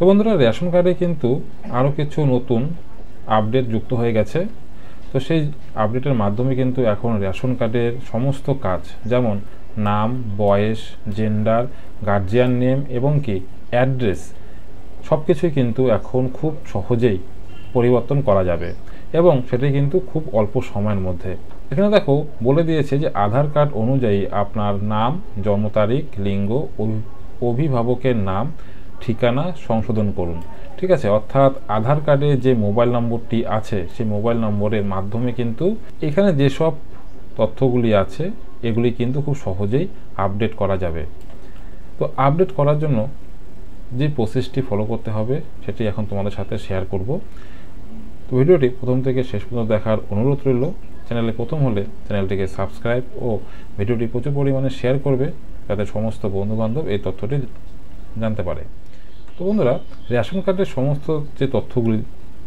বন্ধুরা, রেশন কার্ডে কিন্তু আরও কিছু নতুন আপডেট যুক্ত হয়ে গেছে। তো সেই আপডেটের মাধ্যমে কিন্তু এখন রেশন কার্ডের সমস্ত কাজ, যেমন নাম, বয়স, জেন্ডার, গার্জিয়ান নেম এবং কি অ্যাড্রেস, সব কিছুই কিন্তু এখন খুব সহজেই পরিবর্তন করা যাবে এবং সেটাই কিন্তু খুব অল্প সময়ের মধ্যে। এখানে দেখো বলে দিয়েছে যে আধার কার্ড অনুযায়ী আপনার নাম, জন্ম তারিখ, লিঙ্গ, অভিভাবকের নাম, ঠিকানা সংশোধন করুন। ঠিক আছে, অর্থাৎ আধার কার্ডে যে মোবাইল নম্বরটি আছে সেই মোবাইল নম্বরের মাধ্যমে কিন্তু এখানে যেসব তথ্যগুলি আছে এগুলি কিন্তু খুব সহজেই আপডেট করা যাবে। তো আপডেট করার জন্য যে প্রসেসটি ফলো করতে হবে সেটি এখন তোমাদের সাথে শেয়ার করব। তো ভিডিওটি প্রথম থেকে শেষ পর্যন্ত দেখার অনুরোধ রইল। চ্যানেলে প্রথম হলে চ্যানেলটিকে সাবস্ক্রাইব ও ভিডিওটি প্রচুর পরিমাণে শেয়ার করবে, যাতে সমস্ত বন্ধুবান্ধব এই তথ্যটি জানতে পারে। তো বন্ধুরা, রেশন কার্ডের সমস্ত যে তথ্যগুলি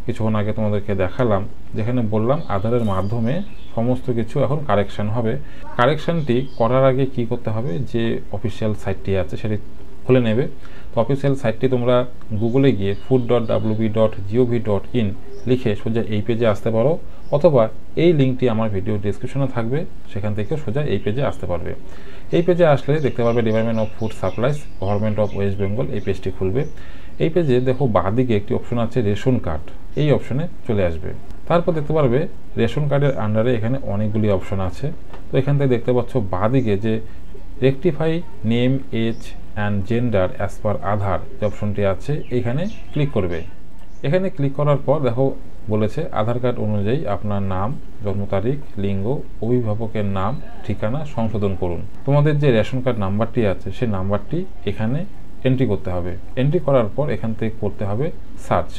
কিছুক্ষণ আগে তোমাদেরকে দেখালাম, যেখানে বললাম আধারের মাধ্যমে সমস্ত কিছু এখন কারেকশান হবে। কারেকশানটি করার আগে কি করতে হবে, যে অফিসিয়াল সাইটটি আছে সেটি খুলে নেবে। তো অফিসিয়াল সাইটটি তোমরা গুগলে গিয়ে food.wb.gov.in লিখে সোজা এই পেজে আসতে পারো, অথবা এই লিঙ্কটি আমার ভিডিও ডেসক্রিপশনে থাকবে, সেখান থেকে সোজা এই পেজে আসতে পারবে। এই পেজে আসলে দেখতে পারবে department of food supplies, government of West Bengal, এই পেজটি খুলবে। এই পেজে দেখো বাঁদিকে একটি অপশন আছে রেশন কার্ড, এই অপশনে চলে আসবে। তারপর দেখতে পারবে রেশন কার্ডের আন্ডারে এখানে অনেকগুলি অপশন আছে। তো এখান থেকে দেখতে পাচ্ছ বাঁদিকে যে rectify name, age and gender as per Aadhaar যে অপশনটি আছে, এখানে ক্লিক করবে। এখানে ক্লিক করার পর দেখো বলেছে আধার কার্ড অনুযায়ী আপনার নাম, জন্ম তারিখ, লিঙ্গ, অভিভাবকের নাম, ঠিকানা সংশোধন করুন। তোমাদের যে রেশন কার্ড নাম্বারটি আছে সেই নাম্বারটি এখানে এন্ট্রি করতে হবে। এন্ট্রি করার পর এখান থেকে করতে হবে সার্চ।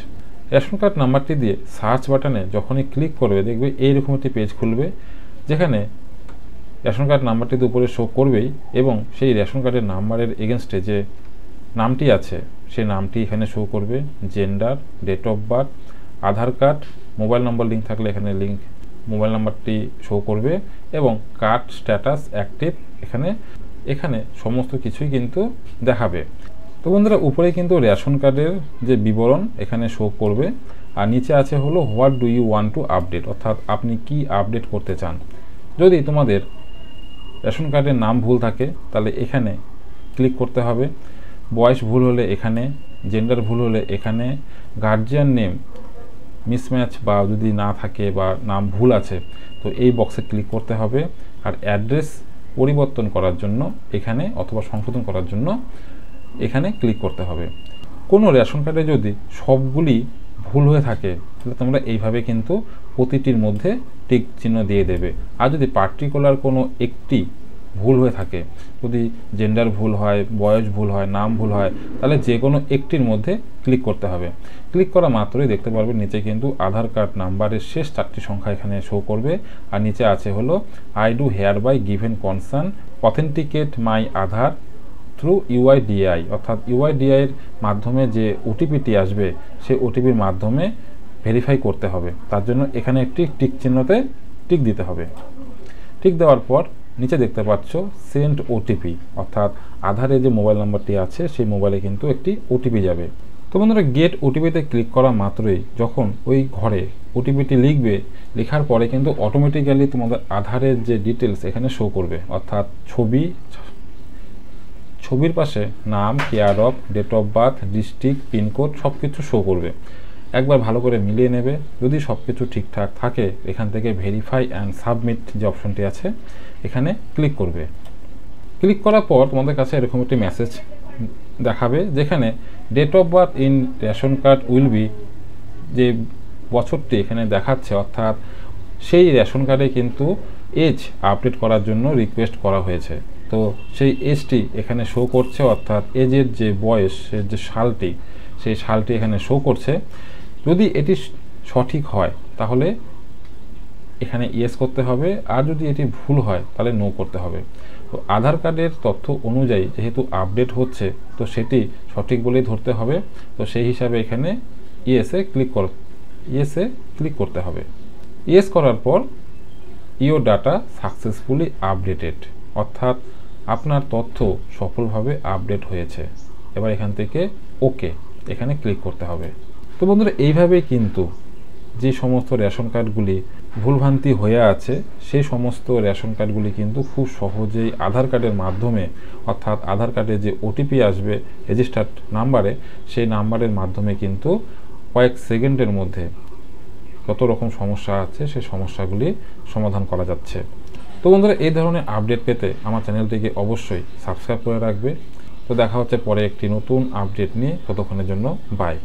রেশন কার্ড নাম্বারটি দিয়ে সার্চ বাটনে যখনই ক্লিক করবে দেখবে এইরকম একটি পেজ খুলবে, যেখানে রেশন কার্ড নাম্বারটি তো উপরে শো করবেই এবং সেই রেশন কার্ডের নাম্বারের এগেনস্টে যে নামটি আছে সেই নামটি এখানে শো করবে, gender, date of birth, Aadhaar card, mobile number link থাকলে এখানে লিঙ্ক মোবাইল নাম্বারটি শো করবে এবং কার্ড স্ট্যাটাস অ্যাক্টিভ এখানে সমস্ত কিছুই কিন্তু দেখাবে। তো বন্ধুরা, উপরে কিন্তু রেশন কার্ডের যে বিবরণ এখানে শো করবে, আর নিচে আছে হলো what do you want to update, অর্থাৎ আপনি কি আপডেট করতে চান। যদি তোমাদের রেশন কার্ডের নাম ভুল থাকে তাহলে এখানে ক্লিক করতে হবে, বয়স ভুল হলে এখানে, জেন্ডার ভুল হলে এখানে, গার্জিয়ান নেম মিসম্যাচ বা যদি না থাকে বা নাম ভুল আছে তো এই বক্সে ক্লিক করতে হবে, আর অ্যাড্রেস পরিবর্তন করার জন্য এখানে অথবা সংশোধন করার জন্য এখানে ক্লিক করতে হবে। কোনো রেশন কার্ডে যদি সবগুলি ভুল হয়ে থাকে তাহলে তোমরা এইভাবে কিন্তু প্রতিটির মধ্যে টিক চিহ্ন দিয়ে দেবে। আর যদি পার্টিকুলার কোনো একটি ভুল হয়ে থাকে, যদি জেন্ডার ভুল হয়, বয়স ভুল হয়, নাম ভুল হয়, তাহলে যে কোনো একটির মধ্যে ক্লিক করতে হবে। ক্লিক করা মাত্রই দেখতে পারবে নিচে কিন্তু আধার কার্ড নাম্বারের শেষ 4টি সংখ্যা এখানে শো করবে, আর নিচে আছে হলো I do hereby given concern authenticate my Aadhaar through UIDAI, অর্থাৎ ইউআইডিআইয়ের মাধ্যমে যে ওটিপিটি আসবে সেই ওটিপির মাধ্যমে ভেরিফাই করতে হবে। তার জন্য এখানে একটি টিক চিহ্নতে টিক দিতে হবে। টিক দেওয়ার পর নিচে দেখতে পাচ্ছ সেন্ড ওটিপি, অর্থাৎ আধারে যে মোবাইল নাম্বারটি আছে সেই মোবাইলে কিন্তু একটি ওটিপি যাবে। তো বন্ধুরা, গেট ওটিপিতে ক্লিক করা মাত্রই যখন ওই ঘরে ওটিপিটি লিখবে, লেখার পরে কিন্তু অটোমেটিক্যালি তোমাদের আধারের যে ডিটেলস এখানে শো করবে, অর্থাৎ ছবির পাশে নাম, care of, date of birth, district, pincode সব কিছু শো করবে। একবার ভালো করে মিলিয়ে নেবে। যদি সব কিছু ঠিকঠাক থাকে এখান থেকে ভেরিফাই অ্যান্ড সাবমিট যে অপশনটি আছে এখানে ক্লিক করবে। ক্লিক করার পর তোমাদের কাছে এরকম একটি মেসেজ দেখাবে, যেখানে date of birth in ration card will be, যে বছরটি এখানে দেখাচ্ছে, অর্থাৎ সেই রেশন কার্ডে কিন্তু এজ আপডেট করার জন্য রিকোয়েস্ট করা হয়েছে। তো সেই এজটি এখানে শো করছে, অর্থাৎ এজের যে বয়সের যে সালটি সেই সালটি এখানে শো করছে। যদি এটি সঠিক হয় তাহলে এখানে ইয়েস করতে হবে, আর যদি এটি ভুল হয় তাহলে নো করতে হবে। তো আধার কার্ডের তথ্য অনুযায়ী যেহেতু আপডেট হচ্ছে তো সেটি সঠিক বলেই ধরতে হবে। তো সেই হিসাবে এখানে ইয়েসে ক্লিক করতে হবে। ইয়েস করার পর ইওর ডাটা সাকসেসফুলি আপডেটেড, অর্থাৎ আপনার তথ্য সফলভাবে আপডেট হয়েছে। এবার এখান থেকে ওকে এখানে ক্লিক করতে হবে। তো বন্ধুরা এইভাবেই কিন্তু যে সমস্ত রেশন কার্ডগুলি ভুলভ্রান্তি হয়ে আছে সেই সমস্ত রেশন কার্ডগুলি কিন্তু খুব সহজেই আধার কার্ডের মাধ্যমে, অর্থাৎ আধার কার্ডে যে ওটিপি আসবে রেজিস্টার্ড নাম্বারে, সেই নাম্বারের মাধ্যমে কিন্তু কয়েক সেকেন্ডের মধ্যে যত রকম সমস্যা আছে সেই সমস্যাগুলি সমাধান করা যাচ্ছে। তো বন্ধুরা এই ধরনের আপডেট পেতে আমার চ্যানেলটিকে অবশ্যই সাবস্ক্রাইব করে রাখবে। তো দেখা হচ্ছে পরে একটি নতুন আপডেট নিয়ে, ততক্ষণের জন্য বাই।